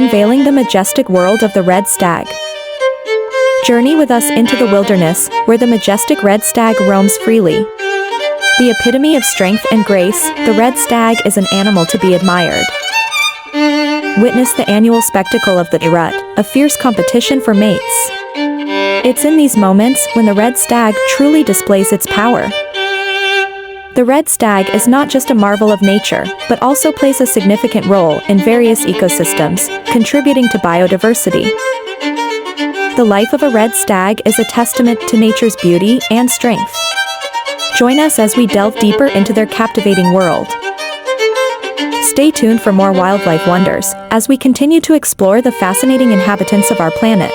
unveiling the majestic world of the red stag. Journey with us into the wilderness, where the majestic red stag roams freely. The epitome of strength and grace, the red stag is an animal to be admired. Witness the annual spectacle of the rut, a fierce competition for mates. It's in these moments when the red stag truly displays its power. The red stag is not just a marvel of nature, but also plays a significant role in various ecosystems, contributing to biodiversity. The life of a red stag is a testament to nature's beauty and strength. Join us as we delve deeper into their captivating world. Stay tuned for more wildlife wonders, as we continue to explore the fascinating inhabitants of our planet.